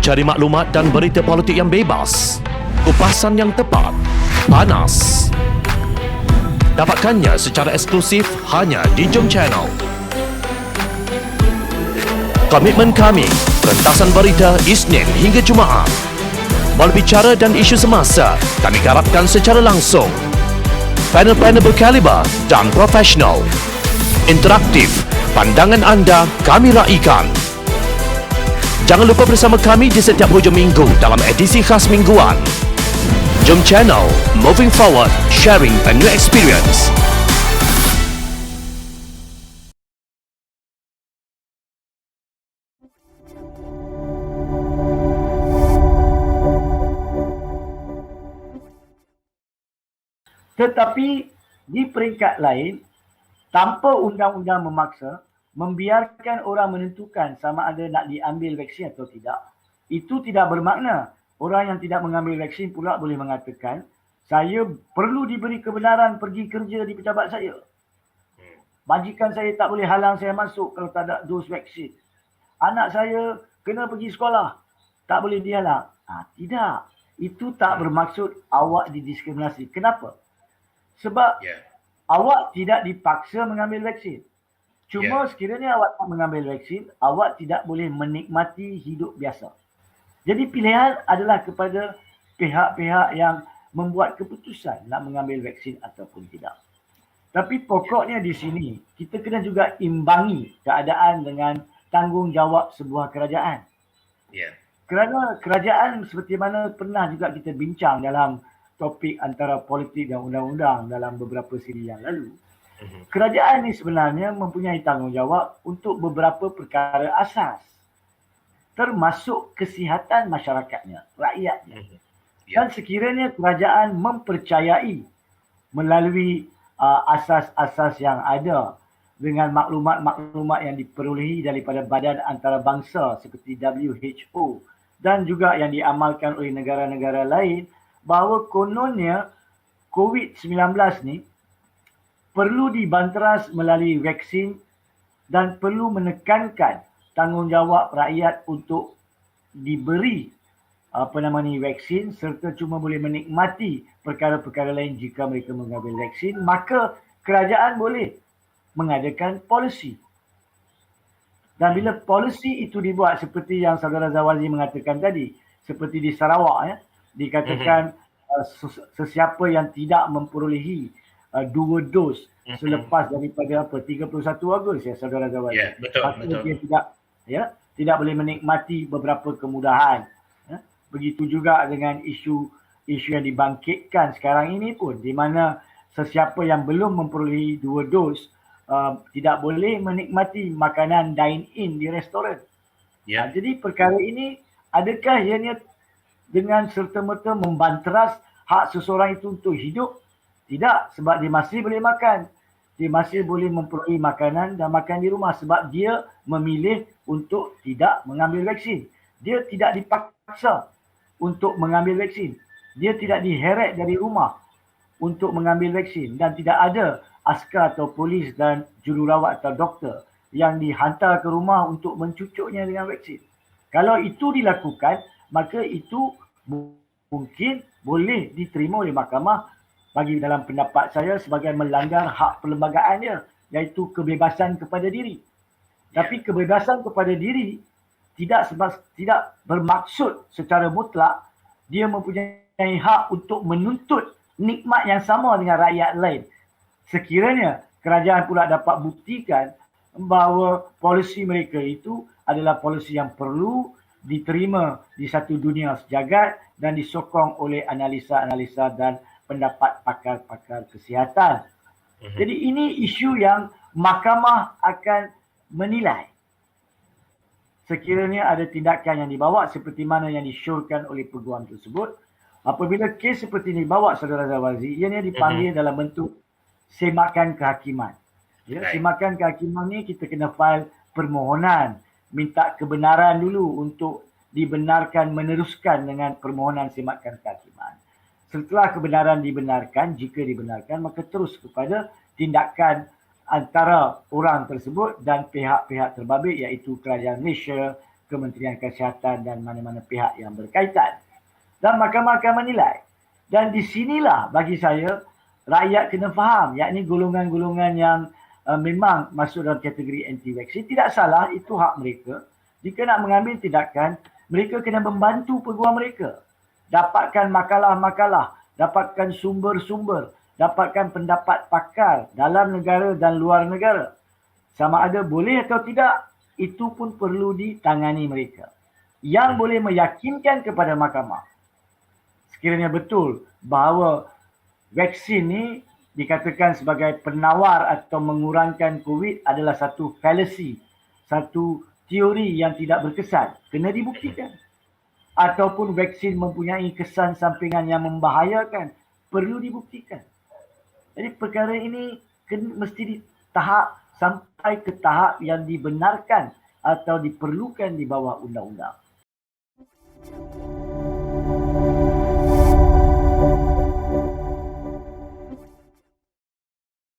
Cari maklumat dan berita politik yang bebas, kupasan yang tepat, panas. Dapatkannya secara eksklusif hanya di Jom Channel. Komitmen kami, pentasan berita Isnin hingga Jumaat. Berbicara dan isu semasa, kami garapkan secara langsung. Panel-panel berkaliber dan profesional. Interaktif, pandangan anda kami raikan. Jangan lupa bersama kami di setiap hujung minggu dalam edisi khas mingguan. Jom Channel, moving forward, sharing a new experience. Tetapi di peringkat lain, tanpa undang-undang memaksa, membiarkan orang menentukan sama ada nak diambil vaksin atau tidak, itu tidak bermakna orang yang tidak mengambil vaksin pula boleh mengatakan, saya perlu diberi kebenaran pergi kerja di pejabat saya. Majikan saya tak boleh halang saya masuk kalau tak ada dos vaksin. Anak saya kena pergi sekolah, tak boleh dihalang. Tidak. Itu tak bermaksud awak didiskriminasi. Kenapa? Sebab awak tidak dipaksa mengambil vaksin. Cuma sekiranya awak tak mengambil vaksin, awak tidak boleh menikmati hidup biasa. Jadi pilihan adalah kepada pihak-pihak yang membuat keputusan nak mengambil vaksin ataupun tidak. Tapi pokoknya di sini, kita kena juga imbangi keadaan dengan tanggungjawab sebuah kerajaan. Kerana kerajaan seperti mana pernah juga kita bincang dalam topik antara politik dan undang-undang dalam beberapa siri yang lalu. Kerajaan ini sebenarnya mempunyai tanggungjawab untuk beberapa perkara asas. Termasuk kesihatan masyarakatnya, rakyatnya. Dan sekiranya kerajaan mempercayai melalui asas-asas yang ada dengan maklumat-maklumat yang diperolehi daripada badan antarabangsa seperti WHO dan juga yang diamalkan oleh negara-negara lain, bahawa kononnya COVID-19 ni perlu dibanteras melalui vaksin dan perlu menekankan tanggungjawab rakyat untuk diberi vaksin serta cuma boleh menikmati perkara-perkara lain jika mereka mengambil vaksin, maka kerajaan boleh mengadakan polisi. Dan bila polisi itu dibuat seperti yang saudara Zawazi mengatakan tadi, seperti di Sarawak, dikatakan sesiapa yang tidak memperolehi 2 dos selepas daripada 31 Ogos ya saudara Zawazi. Betul. Dia tidak boleh menikmati beberapa kemudahan. Begitu juga dengan isu yang dibangkitkan sekarang ini pun, di mana sesiapa yang belum memperolehi 2 dos tidak boleh menikmati makanan dine-in di restoran. Jadi perkara ini, adakah ianya dengan serta-merta membanteras hak seseorang itu untuk hidup? Tidak, sebab dia masih boleh makan. Dia masih boleh memperolehi makanan dan makan di rumah sebab dia memilih untuk tidak mengambil vaksin. Dia tidak dipaksa untuk mengambil vaksin. Dia tidak diheret dari rumah untuk mengambil vaksin dan tidak ada askar atau polis dan jururawat atau doktor yang dihantar ke rumah untuk mencucuknya dengan vaksin. Kalau itu dilakukan, maka itu mungkin boleh diterima oleh mahkamah bagi dalam pendapat saya sebagai melanggar hak perlembagaan dia, iaitu kebebasan kepada diri. Tapi kebebasan kepada diri tidak bermaksud secara mutlak dia mempunyai hak untuk menuntut nikmat yang sama dengan rakyat lain. Sekiranya kerajaan pula dapat buktikan bahawa polisi mereka itu adalah polisi yang perlu diterima di satu dunia sejagat dan disokong oleh analisa-analisa dan pendapat pakar-pakar kesihatan. Jadi ini isu yang mahkamah akan menilai. Sekiranya ada tindakan yang dibawa seperti mana yang disyorkan oleh peguam tersebut, apabila kes seperti ini dibawa saudara Zawazi, ianya dipanggil dalam bentuk semakan kehakiman. Semakan kehakiman ni kita kena file permohonan, minta kebenaran dulu untuk dibenarkan meneruskan dengan permohonan semakan kehakiman. Setelah kebenaran dibenarkan, jika dibenarkan, maka terus kepada tindakan antara orang tersebut dan pihak-pihak terbabit iaitu kerajaan Malaysia, Kementerian Kesihatan dan mana-mana pihak yang berkaitan. Dan mahkamah akan menilai. Dan di sinilah bagi saya rakyat kena faham, yakni golongan-golongan yang memang masuk dalam kategori anti-vaksin. Tidak salah, itu hak mereka. Jika nak mengambil tindakan, mereka kena membantu peguam mereka. Dapatkan makalah-makalah, dapatkan sumber-sumber, dapatkan pendapat pakar dalam negara dan luar negara. Sama ada boleh atau tidak, itu pun perlu ditangani mereka. Yang boleh meyakinkan kepada mahkamah, sekiranya betul bahawa vaksin ni dikatakan sebagai penawar atau mengurangkan COVID adalah satu fallacy, satu teori yang tidak berkesan, kena dibuktikan. Ataupun vaksin mempunyai kesan sampingan yang membahayakan, perlu dibuktikan. Jadi perkara ini mesti sampai ke tahap yang dibenarkan atau diperlukan di bawah undang-undang.